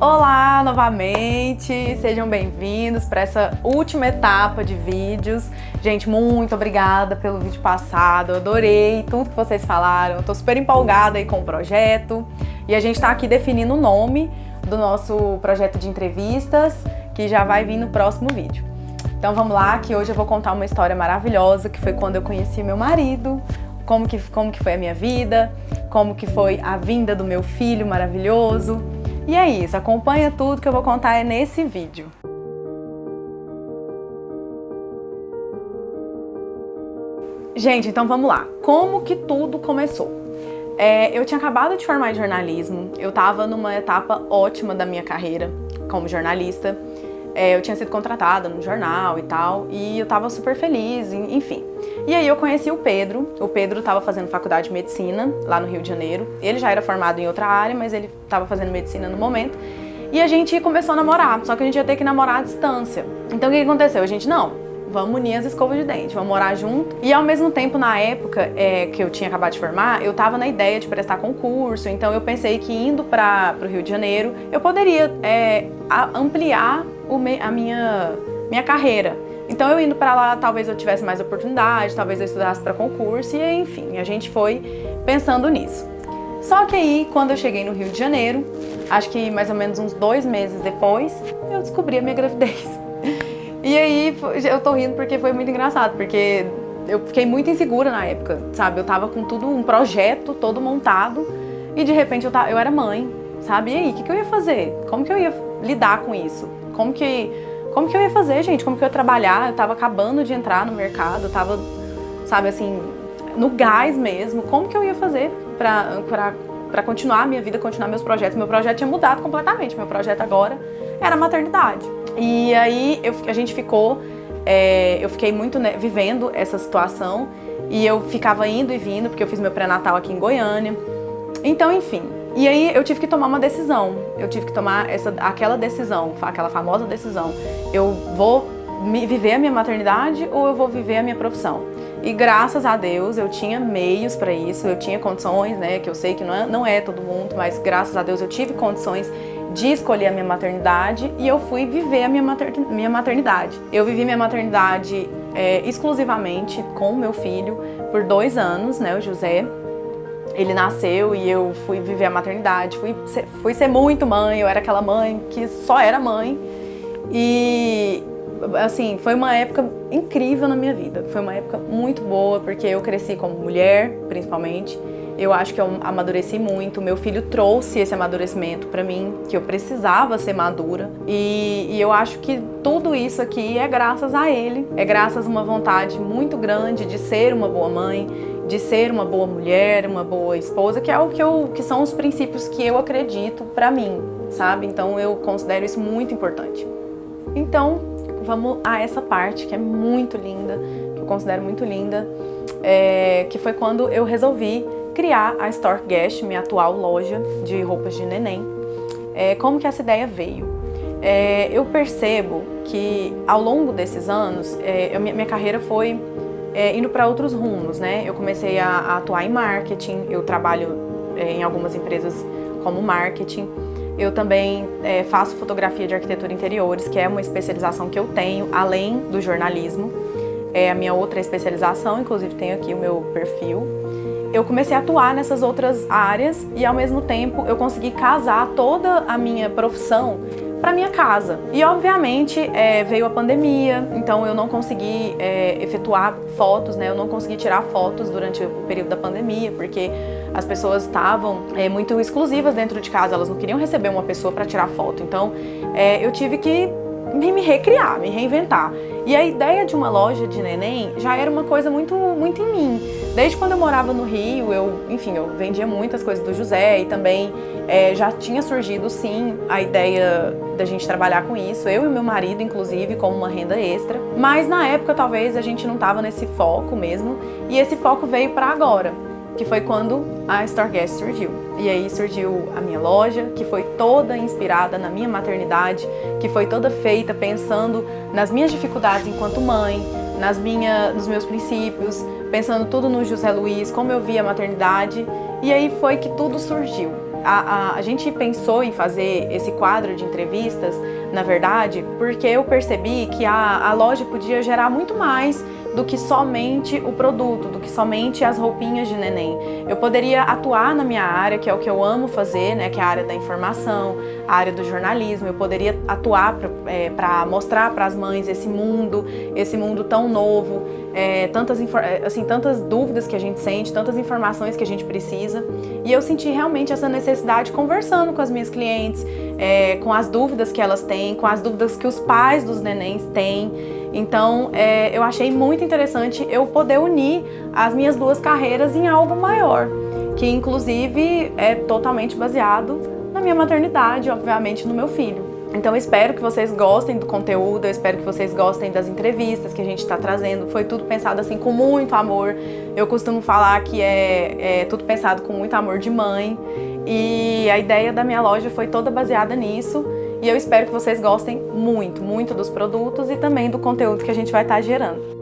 Olá novamente, sejam bem-vindos para essa última etapa de vídeos. Gente, muito obrigada pelo vídeo passado, eu adorei tudo que vocês falaram, eu tô super empolgada aí com o projeto. E a gente tá aqui definindo o nome do nosso projeto de entrevistas, que já vai vir no próximo vídeo. Então vamos lá, que hoje eu vou contar uma história maravilhosa, que foi quando eu conheci meu marido, como que foi a minha vida, como que foi a vinda do meu filho maravilhoso. E é isso, acompanha tudo que eu vou contar nesse vídeo. Gente, então vamos lá. Como que tudo começou? Eu tinha acabado de formar em jornalismo, eu estava numa etapa ótima da minha carreira como jornalista. Eu tinha sido contratada no jornal e tal, e eu estava super feliz, enfim. E aí eu conheci o Pedro estava fazendo faculdade de medicina lá no Rio de Janeiro. Ele já era formado em outra área, mas ele estava fazendo medicina no momento. E a gente começou a namorar, só que a gente ia ter que namorar à distância. Então o que aconteceu? A gente, não, vamos unir as escovas de dente, vamos morar junto. E ao mesmo tempo, na época que eu tinha acabado de formar, eu tava na ideia de prestar concurso, então eu pensei que indo para o Rio de Janeiro, eu poderia ampliar a minha carreira. Então eu indo para lá, talvez eu tivesse mais oportunidade, talvez eu estudasse para concurso, e enfim, a gente foi pensando nisso. Só que aí, quando eu cheguei no Rio de Janeiro, acho que mais ou menos uns 2 meses depois, eu descobri a minha gravidez. E aí, eu tô rindo porque foi muito engraçado, porque eu fiquei muito insegura na época, sabe? Eu tava com tudo, um projeto todo montado, e de repente eu era mãe, sabe? E aí, o que eu ia fazer? Como que eu ia lidar com isso? Como que eu ia fazer, gente? Como que eu ia trabalhar? Eu tava acabando de entrar no mercado, eu tava, sabe, assim, no gás mesmo. Como que eu ia fazer pra continuar a minha vida, continuar meus projetos? Meu projeto tinha mudado completamente. Meu projeto agora era a maternidade. E aí a gente ficou, eu fiquei muito, né, vivendo essa situação, e eu ficava indo e vindo, porque eu fiz meu pré-natal aqui em Goiânia. Então, enfim. E aí eu tive que tomar uma decisão, eu tive que tomar aquela decisão, aquela famosa decisão. Eu vou viver a minha maternidade ou eu vou viver a minha profissão? E graças a Deus eu tinha meios para isso, eu tinha condições, né, que eu sei que não é todo mundo, mas graças a Deus eu tive condições de escolher a minha maternidade, e eu fui viver a minha maternidade. Eu vivi minha maternidade exclusivamente com o meu filho por 2 anos, né, o José. Ele nasceu e eu fui viver a maternidade, fui ser muito mãe, eu era aquela mãe que só era mãe. E, assim, foi uma época incrível na minha vida, foi uma época muito boa, porque eu cresci como mulher, principalmente. Eu acho que eu amadureci muito, meu filho trouxe esse amadurecimento pra mim, que eu precisava ser madura. E eu acho que tudo isso aqui é graças a ele, é graças a uma vontade muito grande de ser uma boa mãe, de ser uma boa mulher, uma boa esposa, que é que são os princípios que eu acredito pra mim, sabe? Então eu considero isso muito importante. Então, vamos a essa parte que é muito linda, que eu considero muito linda, que foi quando eu resolvi criar a Stork Guest, minha atual loja de roupas de neném. Como que essa ideia veio? Eu percebo que ao longo desses anos, minha carreira foi indo para outros rumos, né? Eu comecei a atuar em marketing, eu trabalho em algumas empresas como marketing. Eu também faço fotografia de arquitetura e interiores, que é uma especialização que eu tenho, além do jornalismo. É a minha outra especialização, inclusive tenho aqui o meu perfil. Eu comecei a atuar nessas outras áreas e, ao mesmo tempo, eu consegui casar toda a minha profissão para minha casa. E, obviamente, veio a pandemia, então eu não consegui efetuar fotos, né? Eu não consegui tirar fotos durante o período da pandemia, porque as pessoas estavam muito exclusivas dentro de casa, elas não queriam receber uma pessoa para tirar foto. Então, eu tive que me recriar, me reinventar. E a ideia de uma loja de neném já era uma coisa muito, muito em mim. Desde quando eu morava no Rio, eu vendia muitas coisas do José, e também já tinha surgido, sim, a ideia da gente trabalhar com isso, eu e meu marido, inclusive, como uma renda extra. Mas na época, talvez, a gente não estava nesse foco mesmo, e esse foco veio para agora, que foi quando a Stork Guest surgiu. E aí surgiu a minha loja, que foi toda inspirada na minha maternidade, que foi toda feita pensando nas minhas dificuldades enquanto mãe, nos meus princípios, pensando tudo no José Luiz, como eu via a maternidade. E aí foi que tudo surgiu. A gente pensou em fazer esse quadro de entrevistas, na verdade, porque eu percebi que a loja podia gerar muito mais do que somente o produto, do que somente as roupinhas de neném. Eu poderia atuar na minha área, que é o que eu amo fazer, né, que é a área da informação, a área do jornalismo. Eu poderia atuar para mostrar para as mães esse mundo tão novo, tantas dúvidas que a gente sente, tantas informações que a gente precisa. E eu senti realmente essa necessidade conversando com as minhas clientes, com as dúvidas que elas têm, com as dúvidas que os pais dos nenéns têm. Então, eu achei muito interessante eu poder unir as minhas duas carreiras em algo maior, que inclusive é totalmente baseado na minha maternidade, obviamente no meu filho. Então eu espero que vocês gostem do conteúdo, eu espero que vocês gostem das entrevistas que a gente está trazendo. Foi tudo pensado assim com muito amor. Eu costumo falar que é tudo pensado com muito amor de mãe. E a ideia da minha loja foi toda baseada nisso. E eu espero que vocês gostem muito, muito dos produtos e também do conteúdo que a gente vai estar gerando.